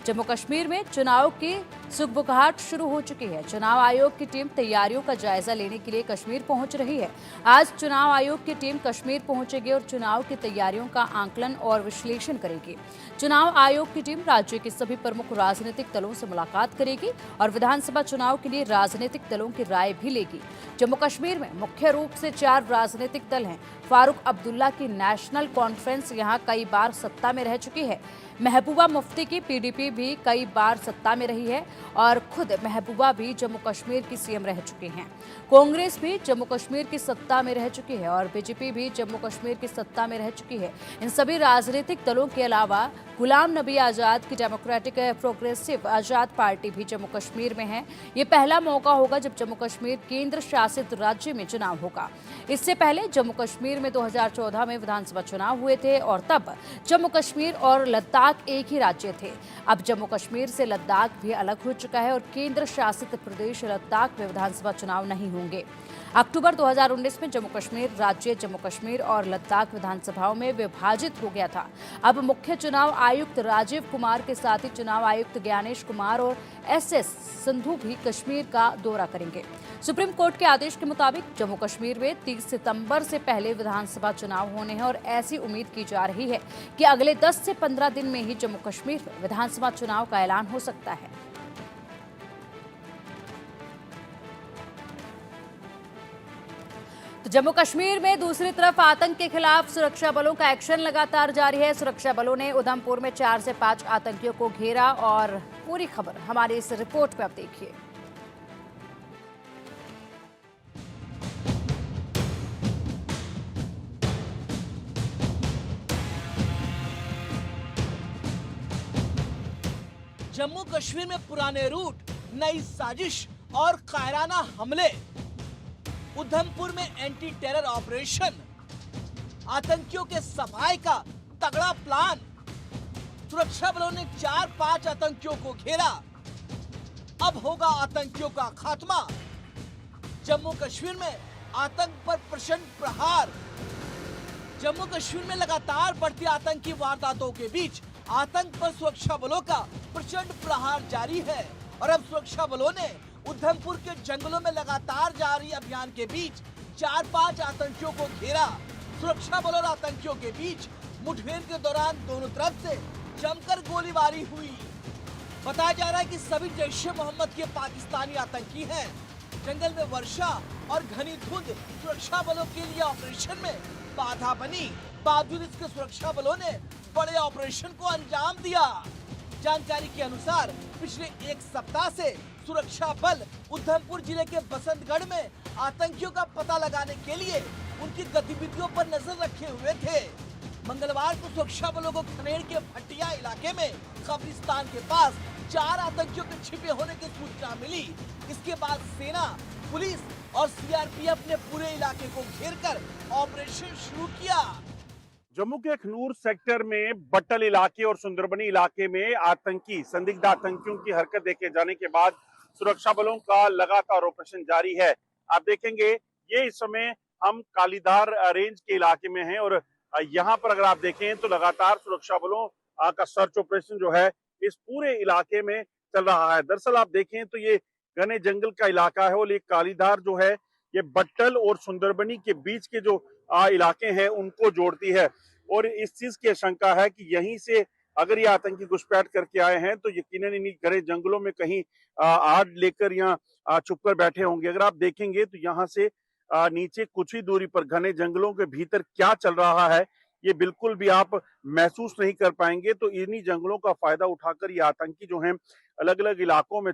जम्मू कश्मीर में चुनाव की सुगबुगाहट शुरू हो चुकी है। चुनाव आयोग की टीम तैयारियों का जायजा लेने के लिए कश्मीर पहुंच रही है। आज चुनाव आयोग की टीम कश्मीर पहुंचेगी और चुनाव की तैयारियों का आकलन और विश्लेषण करेगी। चुनाव आयोग की टीम राज्य के सभी प्रमुख राजनीतिक दलों से मुलाकात करेगी और विधानसभा चुनाव के लिए राजनीतिक दलों की राय भी लेगी। जम्मू कश्मीर में मुख्य रूप से 4 राजनीतिक दल हैं। फारूक अब्दुल्ला की नेशनल कॉन्फ्रेंस यहां कई बार सत्ता में रह चुकी है। महबूबा मुफ्ती की पीडीपी भी कई बार सत्ता में रही है और खुद महबूबा भी जम्मू कश्मीर की सीएम रह चुके हैं। कांग्रेस भी जम्मू कश्मीर की सत्ता में रह चुकी है और बीजेपी भी जम्मू कश्मीर की सत्ता में रह चुकी है। इन सभी राजनीतिक दलों के अलावा गुलाम नबी आजाद की डेमोक्रेटिक प्रोग्रेसिव आजाद पार्टी भी जम्मू कश्मीर में है। ये पहला मौका होगा जब जम्मू कश्मीर केंद्र शासित राज्य में चुनाव होगा। इससे पहले जम्मू कश्मीर में 2014 में विधानसभा चुनाव हुए थे और तब जम्मू कश्मीर और लद्दाख एक ही राज्य थे। अब जम्मू कश्मीर से लद्दाख भी अलग हो चुका है और केंद्र शासित प्रदेश लद्दाख में विधानसभा चुनाव नहीं होंगे। अक्टूबर 2019 में जम्मू कश्मीर राज्य जम्मू कश्मीर और लद्दाख विधानसभाओं में विभाजित हो गया था। अब मुख्य चुनाव आयुक्त राजीव कुमार के साथ ही चुनाव आयुक्त ज्ञानेश कुमार और एसएस संधू भी कश्मीर का दौरा करेंगे। सुप्रीम कोर्ट के आदेश के मुताबिक जम्मू कश्मीर में 30 सितंबर से पहले विधानसभा चुनाव होने हैं और ऐसी उम्मीद की जा रही है कि अगले 10 से 15 दिन में ही जम्मू कश्मीर में विधानसभा चुनाव का ऐलान हो सकता है। तो जम्मू कश्मीर में दूसरी तरफ आतंक के खिलाफ सुरक्षा बलों का एक्शन लगातार जारी है। सुरक्षा बलों ने उधमपुर में 4 से 5 आतंकियों को घेरा और पूरी खबर हमारी इस रिपोर्ट में आप देखिए। जम्मू कश्मीर में पुराने रूट, नई साजिश और कायराना हमले, उधमपुर में एंटी टेरर ऑपरेशन, आतंकियों के सफाई का तगड़ा प्लान। सुरक्षा बलों ने 4-5 आतंकियों को घेरा। अब होगा आतंकियों का खात्मा। जम्मू कश्मीर में आतंक पर प्रचंड प्रहार। जम्मू कश्मीर में लगातार बढ़ती आतंकी वारदातों के बीच आतंक पर सुरक्षा बलों का प्रचंड प्रहार जारी है और अब सुरक्षा बलों ने उधमपुर के जंगलों में लगातार जारी अभियान के बीच 4-5 आतंकियों को घेरा। सुरक्षा बलों और आतंकियों के बीच मुठभेड़ के दौरान दोनों तरफ से जमकर गोलीबारी हुई। बताया जा रहा है कि सभी जैश-ए-मोहम्मद के पाकिस्तानी आतंकी हैं। जंगल में वर्षा और घनी धुंध सुरक्षा बलों के लिए ऑपरेशन में बाधा बनी। बावजूद इसके सुरक्षा बलों ने बड़े ऑपरेशन को अंजाम दिया। जानकारी के अनुसार पिछले 1 सप्ताह से सुरक्षा बल उधमपुर जिले के बसंतगढ़ में आतंकियों का पता लगाने के लिए उनकी गतिविधियों पर नजर रखे हुए थे। मंगलवार को सुरक्षा बलों को खनेर के भटिया इलाके में कब्रिस्तान के पास 4 आतंकियों के छिपे होने की सूचना मिली। इसके बाद सेना, पुलिस और सीआरपीएफ ने पूरे इलाके को घेरकर ऑपरेशन शुरू किया। जम्मू के अखनूर सेक्टर में बट्टल इलाके और सुंदरबनी इलाके में संदिग्ध आतंकियों की हरकत देखे जाने के बाद सुरक्षा बलों का लगातार ऑपरेशन जारी है। आप देखेंगे ये इस समय हम कालीधार रेंज के इलाके में हैं और यहाँ पर अगर आप देखें तो लगातार सुरक्षा बलों का सर्च ऑपरेशन जो है इस पूरे इलाके में चल रहा है। दरअसल आप देखें तो ये घने जंगल का इलाका है और ये कालीधार जो है ये बट्टल और सुंदरबनी के बीच के जो इलाके हैं उनको जोड़ती है और इस चीज की आशंका है कि यहीं से अगर ये आतंकी घुसपैठ करके आए हैं तो यकीनन इन्हीं घने जंगलों में कहीं आड़ लेकर या छुपकर बैठे होंगे। अगर आप देखेंगे तो यहाँ से नीचे कुछ ही दूरी पर घने जंगलों के भीतर क्या चल रहा है ये बिल्कुल भी आप महसूस नहीं कर पाएंगे। तो इन्हीं जंगलों का फायदा उठाकर ये आतंकी जो हैं अलग अलग इलाकों में